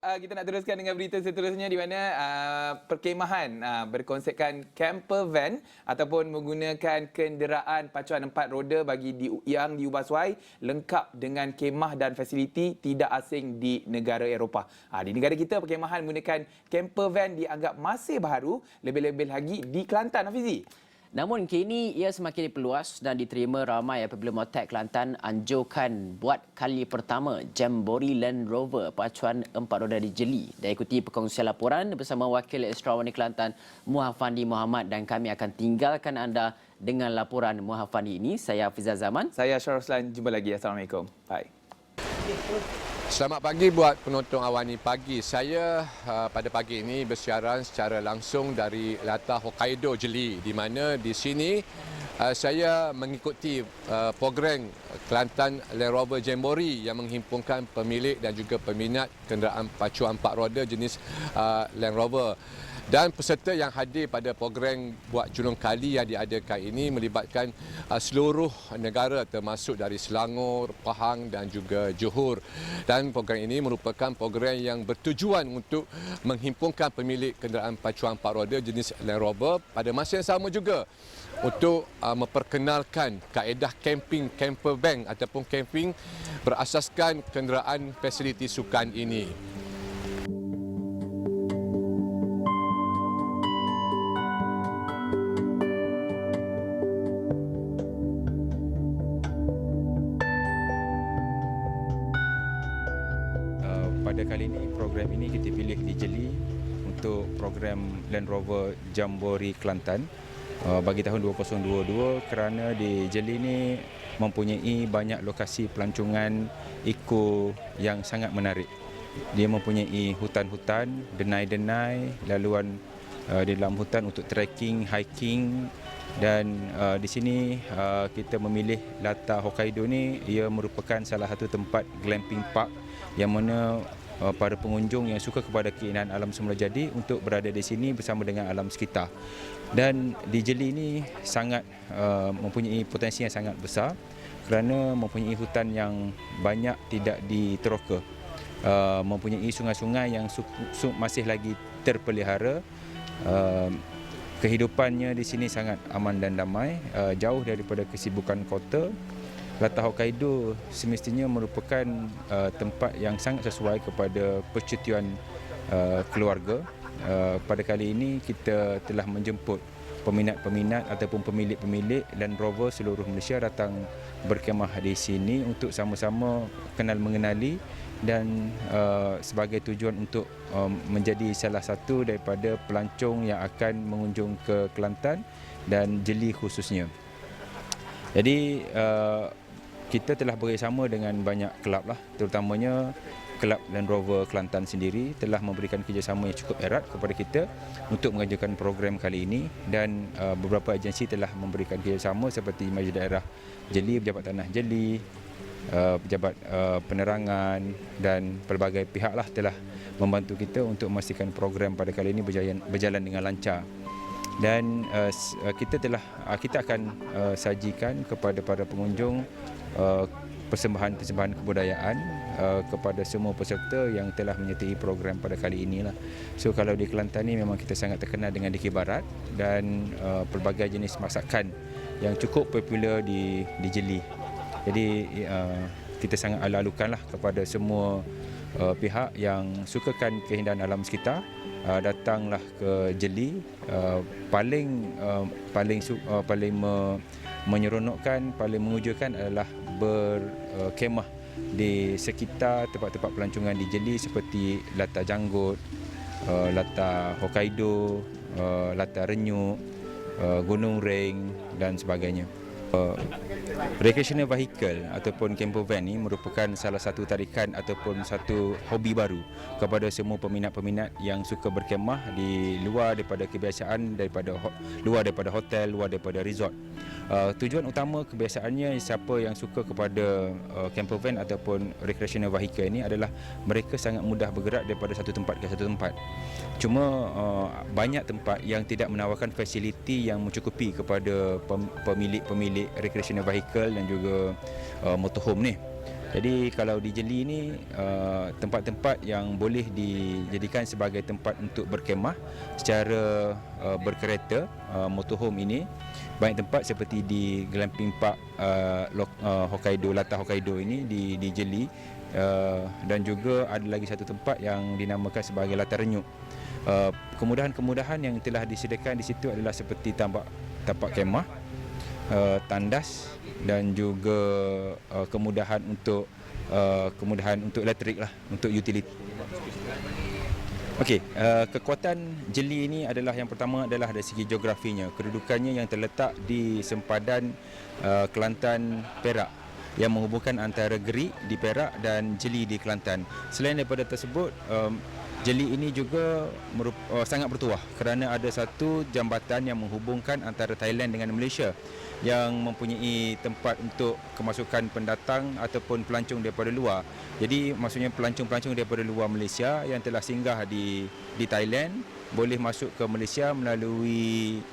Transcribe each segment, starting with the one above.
Kita nak teruskan dengan berita seterusnya di mana perkemahan berkonsepkan camper van ataupun menggunakan kenderaan pacuan 4 roda yang diubah suai lengkap dengan kemah dan fasiliti tidak asing di negara Eropah. Di negara kita perkemahan menggunakan camper van dianggap masih baru, lebih-lebih lagi di Kelantan, Hafizi. Namun kini ia semakin diperluas dan diterima ramai apabila Motek Kelantan anjurkan buat kali pertama Jambori Land Rover pacuan 4 roda di Jeli. Dan ikuti perkongsian laporan bersama Wakil Ekstraordinari Kelantan Muhafandi Muhammad, dan kami akan tinggalkan anda dengan laporan Muhafandi ini. Saya Hafizah Zaman. Saya Syarul Roslan. Jumpa lagi. Assalamualaikum. Bye. Selamat pagi buat penonton Awani Pagi. Saya pada pagi ini bersiaran secara langsung dari latar Hokkaido Jeli, di mana di sini saya mengikuti program Kelantan Land Rover Jambori yang menghimpunkan pemilik dan juga peminat kenderaan pacuan 4 roda jenis Land Rover. Dan peserta yang hadir pada program buat julung kali yang diadakan ini melibatkan seluruh negara termasuk dari Selangor, Pahang dan juga Johor. Dan program ini merupakan program yang bertujuan untuk menghimpunkan pemilik kenderaan pacuan 4 roda jenis Land Rover pada masa yang sama juga untuk memperkenalkan kaedah camping camper van ataupun camping berasaskan kenderaan fasiliti sukan ini. Pada kali ini, program ini kita pilih di Jeli untuk program Land Rover Jambori Kelantan bagi tahun 2022 kerana di Jeli ini mempunyai banyak lokasi pelancongan eco yang sangat menarik. Dia mempunyai hutan-hutan, denai-denai, laluan di dalam hutan untuk trekking, hiking, dan di sini kita memilih latar Hokkaido ni. Ia merupakan salah satu tempat glamping park yang mana para pengunjung yang suka kepada keindahan alam semula jadi untuk berada di sini bersama dengan alam sekitar. Dan di Jeli ini sangat mempunyai potensi yang sangat besar kerana mempunyai hutan yang banyak tidak diteroka, mempunyai sungai-sungai yang masih lagi terpelihara. Kehidupannya di sini sangat aman dan damai, jauh daripada kesibukan kota. Latar Hokkaido semestinya merupakan tempat yang sangat sesuai kepada percutian keluarga. Pada kali ini kita telah menjemput peminat-peminat ataupun pemilik-pemilik Land Rover seluruh Malaysia datang berkemah di sini untuk sama-sama kenal mengenali dan sebagai tujuan untuk menjadi salah satu daripada pelancong yang akan mengunjung ke Kelantan dan Jeli khususnya. Jadi kita telah bekerjasama dengan banyak kelab lah, terutamanya Kelab Land Rover Kelantan sendiri telah memberikan kerjasama yang cukup erat kepada kita untuk mengajukan program kali ini, dan beberapa agensi telah memberikan kerjasama seperti Majlis Daerah Jeli, Pejabat Tanah Jeli, Pejabat Penerangan dan pelbagai pihak lah telah membantu kita untuk memastikan program pada kali ini berjalan dengan lancar. Dan kita akan sajikan kepada para pengunjung persembahan-persembahan kebudayaan kepada semua peserta yang telah menyertai program pada kali inilah. So kalau di Kelantan ni memang kita sangat terkenal dengan dikir barat dan pelbagai jenis masakan yang cukup popular di Jeli. Jadi kita sangat alu-alukanlah kepada semua pihak yang sukakan keindahan alam sekitar, datanglah ke Jeli. Paling menyeronokkan, paling mengujudkan adalah berkemah di sekitar tempat-tempat pelancongan di Jeli seperti Latar Janggut, Latar Hokkaido, Latar Renyuk, Gunung Ring dan sebagainya. Recreational vehicle ataupun camper van ini merupakan salah satu tarikan ataupun satu hobi baru kepada semua peminat-peminat yang suka berkemah di luar daripada kebiasaan, luar daripada hotel, luar daripada resort. Tujuan utama kebiasaannya, siapa yang suka kepada camper van ataupun recreational vehicle ini adalah mereka sangat mudah bergerak daripada satu tempat ke satu tempat. Cuma banyak tempat yang tidak menawarkan fasiliti yang mencukupi kepada pemilik-pemilik recreational vehicle dan juga motorhome ni. Jadi kalau di Jeli ni tempat-tempat yang boleh dijadikan sebagai tempat untuk berkemah secara berkereta, motorhome ini, banyak tempat seperti di Glamping Park Hokkaido, Latah Hokkaido ini di Jeli, dan juga ada lagi satu tempat yang dinamakan sebagai Latah Renyuk. Kemudahan-kemudahan yang telah disediakan di situ adalah seperti tapak kemah, tandas dan juga kemudahan untuk elektrik lah, untuk utility. Okey, kekuatan Jeli ini adalah, yang pertama adalah dari segi geografinya. Kedudukannya yang terletak di sempadan Kelantan Perak, yang menghubungkan antara Gerik di Perak dan Jeli di Kelantan. Selain daripada tersebut, Jeli ini juga sangat bertuah kerana ada satu jambatan yang menghubungkan antara Thailand dengan Malaysia, yang mempunyai tempat untuk kemasukan pendatang ataupun pelancong daripada luar. Jadi maksudnya pelancong-pelancong daripada luar Malaysia yang telah singgah di Thailand boleh masuk ke Malaysia melalui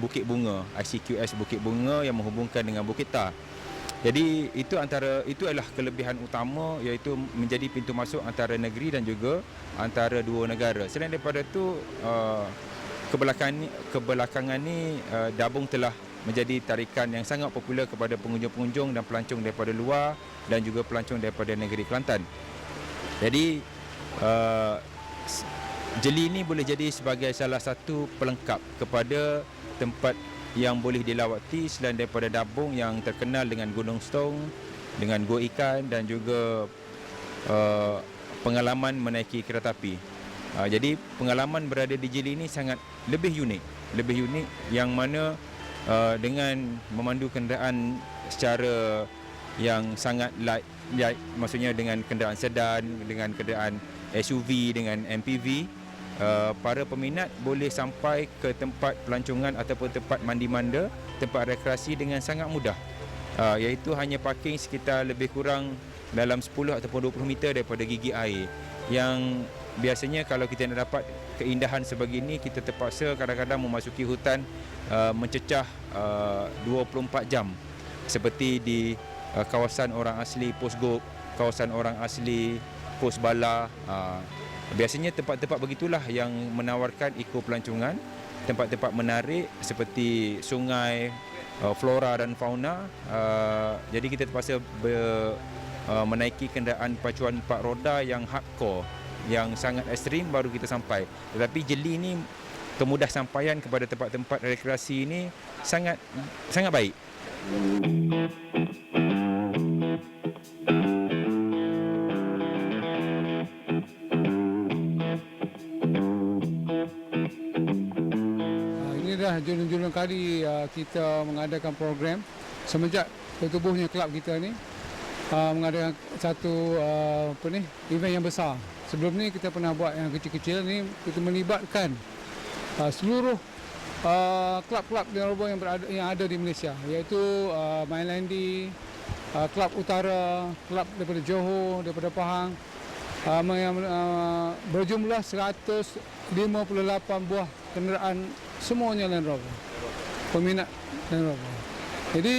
Bukit Bunga, ICQS Bukit Bunga yang menghubungkan dengan Bukit Tar. Jadi itu adalah kelebihan utama, iaitu menjadi pintu masuk antara negeri dan juga antara dua negara. Selain daripada itu, kebelakangan ni Dabung telah menjadi tarikan yang sangat popular kepada pengunjung-pengunjung dan pelancong daripada luar dan juga pelancong daripada negeri Kelantan. Jadi Jeli ini boleh jadi sebagai salah satu pelengkap kepada tempat yang boleh dilawati selain daripada Dabung yang terkenal dengan Gunung Stong, dengan Gua Ikan dan juga pengalaman menaiki kereta api. Jadi pengalaman berada di Jeli ini sangat lebih unik yang mana dengan memandu kenderaan secara yang sangat light, maksudnya dengan kenderaan sedan, dengan kenderaan SUV, dengan MPV, para peminat boleh sampai ke tempat pelancongan ataupun tempat mandi-manda, tempat rekreasi dengan sangat mudah, iaitu hanya parking sekitar lebih kurang dalam 10 ataupun 20 meter daripada gigi air, yang biasanya kalau kita nak dapat keindahan sebegini, kita terpaksa kadang-kadang memasuki hutan mencecah 24 jam, seperti di kawasan orang asli Pos Gok, kawasan orang asli Pos Bala. Biasanya tempat-tempat begitulah yang menawarkan pelancongan, tempat-tempat menarik seperti sungai, flora dan fauna. Jadi kita terpaksa menaiki kenderaan pacuan 4 roda yang hardcore, yang sangat ekstrim baru kita sampai. Tetapi Jeli ini, kemudah sampaian kepada tempat-tempat rekreasi ini sangat baik. Ini dah julung-julung kali kita mengadakan program semenjak tertubuhnya kelab kita ni, mengadakan satu event yang besar. Sebelum ni kita pernah buat yang kecil-kecil, ni kita melibatkan seluruh kelab-kelab yang ada di Malaysia, iaitu Mainlandi, Kelab Utara, kelab daripada Johor, daripada Pahang, yang berjumlah 158 buah kenderaan, semuanya Land Rover, peminat Land Rover. Jadi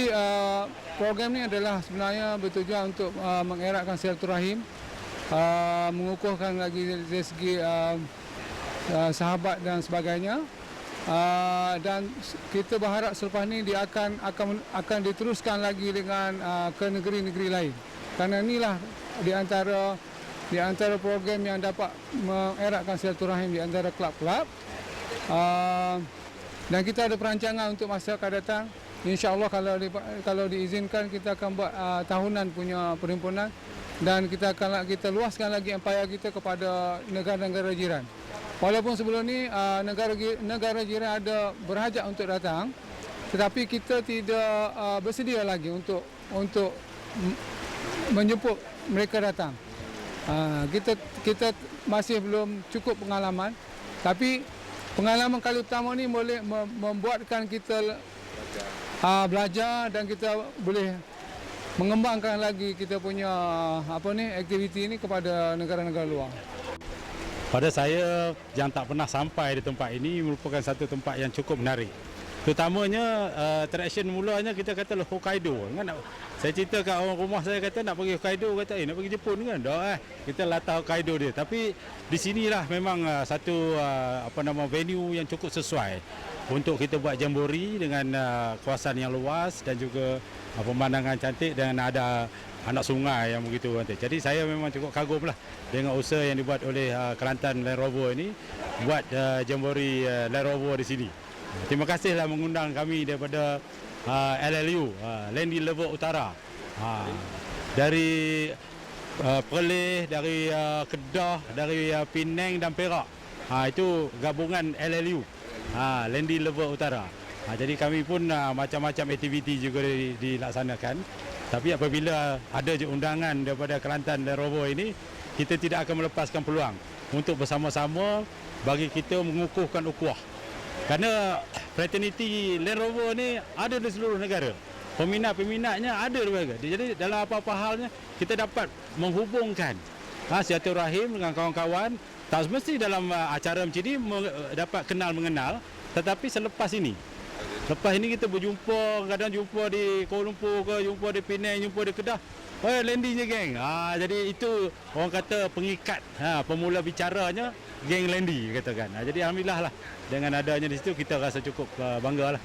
program ni adalah sebenarnya bertujuan untuk mengeratkan silaturahim, mengukuhkan lagi dari segi sahabat dan sebagainya, dan kita berharap selepas ni dia akan diteruskan lagi dengan ke negeri-negeri lain, kerana inilah di antara program yang dapat mengeratkan silaturahim di antara kelab-kelab, dan kita ada perancangan untuk masa akan datang. InsyaAllah kalau diizinkan, kita akan buat tahunan punya perhimpunan, dan kita luaskan lagi empayar kita kepada negara-negara jiran. Walaupun sebelum ni negara jiran ada berhajat untuk datang, tetapi kita tidak bersedia lagi untuk menjemput mereka datang. Kita masih belum cukup pengalaman, tapi pengalaman kali utama ni boleh membuatkan kita belajar, dan kita boleh mengembangkan lagi kita punya aktiviti ini kepada negara-negara luar. Pada saya yang tak pernah sampai di tempat ini, merupakan satu tempat yang cukup menarik. Terutamanya attraction mulanya kita kata lah Hokkaido kan. Saya cerita kat orang rumah saya kata nak pergi Hokkaido, kata nak pergi Jepun kan. Dah kita latah Hokkaido dia. Tapi di sinilah memang satu venue yang cukup sesuai untuk kita buat jamboree dengan kawasan yang luas dan juga pemandangan cantik dan ada anak sungai yang begitu cantik. Jadi saya memang cukup kagum lah dengan usaha yang dibuat oleh Kelantan Land Rover ini buat jamboree Land Rover di sini. Terima kasihlah mengundang kami daripada LLU, Landy Lover Utara. Dari Perlis, dari Kedah, dari Penang dan Perak. Itu gabungan LLU, Landy Lover Utara. Jadi kami pun macam-macam aktiviti juga dilaksanakan. Tapi apabila ada je undangan daripada Kelantan Land Rover ini, kita tidak akan melepaskan peluang untuk bersama-sama bagi kita mengukuhkan ukhuwah. Kerana fraternity Land Rover ni ada di seluruh negara. Peminat-peminatnya ada di negara. Jadi dalam apa-apa halnya kita dapat menghubungkan silaturahim dengan kawan-kawan. Tak semesti dalam acara macam ni dapat kenal mengenal, tetapi selepas ini. Lepas ini kita berjumpa, kadang jumpa di Kuala Lumpur ke, jumpa di Penang, jumpa di Kedah. Landy je geng. Jadi itu orang kata pengikat, pemula bicaranya geng Landy katakan. Jadi alhamdulillah lah dengan adanya di situ kita rasa cukup bangga lah.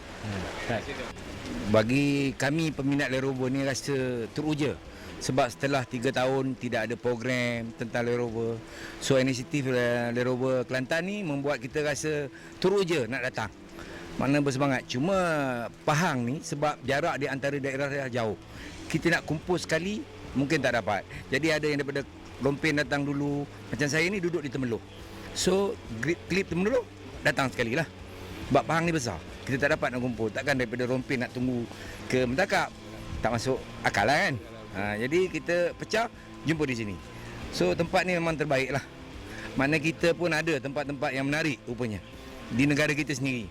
Bagi kami peminat Land Rover ni rasa teruja sebab setelah 3 tahun tidak ada program tentang Land Rover. So inisiatif Land Rover Kelantan ni membuat kita rasa teruja nak datang. Mana bersemangat. Cuma Pahang ni sebab jarak di antara daerah jauh. Kita nak kumpul sekali mungkin tak dapat. Jadi ada yang daripada Lompin datang dulu. Macam saya ni duduk di Temerloh. So klip Temerloh datang sekali lah. Sebab Pahang ni besar. Kita tak dapat nak kumpul. Takkan daripada Lompin nak tunggu ke Mentakap. Tak masuk akal lah kan. Jadi kita pecah jumpa di sini. So tempat ni memang terbaik lah. Mana kita pun ada tempat-tempat yang menarik rupanya. Di negara kita sendiri.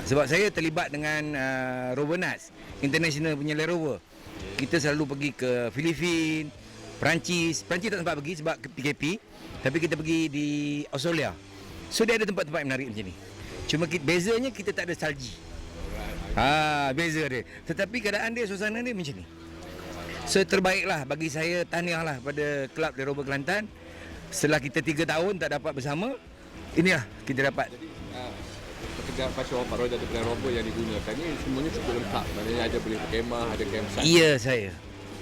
Sebab saya terlibat dengan Rovernuts International punya Land Rover. Kita selalu pergi ke Filipina, Perancis tak sempat pergi sebab PKP. Tapi kita pergi di Australia. So dia ada tempat-tempat yang menarik macam ni. Cuma bezanya kita tak ada salji. Beza dia. Tetapi keadaan dia, suasana dia macam ni. So terbaiklah bagi saya, tahniahlah pada Kelab Land Rover Kelantan. Setelah kita 3 tahun tak dapat bersama, inilah kita dapat. Pekerjaan pacuan 4 roda atau Land Rover yang digunakan ni semuanya cukup lengkap. Maknanya ada boleh berkemah, ada campsite. Ya saya.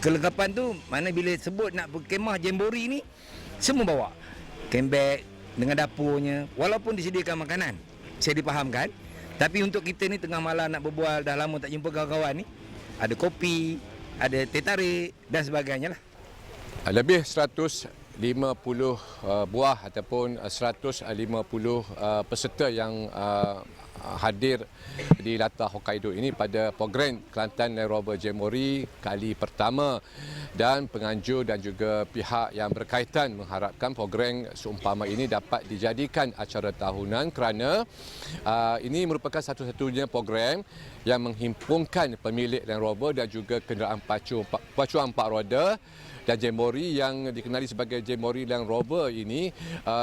Kelengkapan tu mana bila sebut nak berkemah jamboree ni semua bawa. Camp bag dengan dapurnya, walaupun disediakan makanan. Saya dipahamkan. Tapi untuk kita ni tengah malam nak berbual, dah lama tak jumpa kawan-kawan ni, ada kopi, ada teh tarik dan sebagainya lah. Lebih 150 buah ataupun 150 peserta yang hadir di Latah Hokkaido ini pada program Kelantan Land Rover Jamboree kali pertama, dan penganjur dan juga pihak yang berkaitan mengharapkan program seumpama ini dapat dijadikan acara tahunan kerana ini merupakan satu-satunya program yang menghimpunkan pemilik Land Rover dan juga kenderaan pacuan 4 roda. Dan jamboree yang dikenali sebagai Jamboree Land Rover ini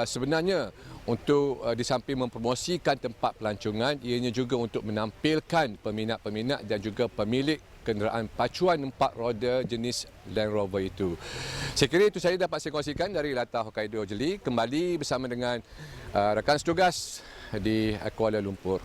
sebenarnya untuk di samping mempromosikan tempat pelancongan, ianya juga untuk menampilkan peminat-peminat dan juga pemilik kenderaan pacuan 4 roda jenis Land Rover itu. Saya kira itu saya dapat saya kongsikan dari Latah Hokkaido Jeli, kembali bersama dengan rakan setugas di Kuala Lumpur.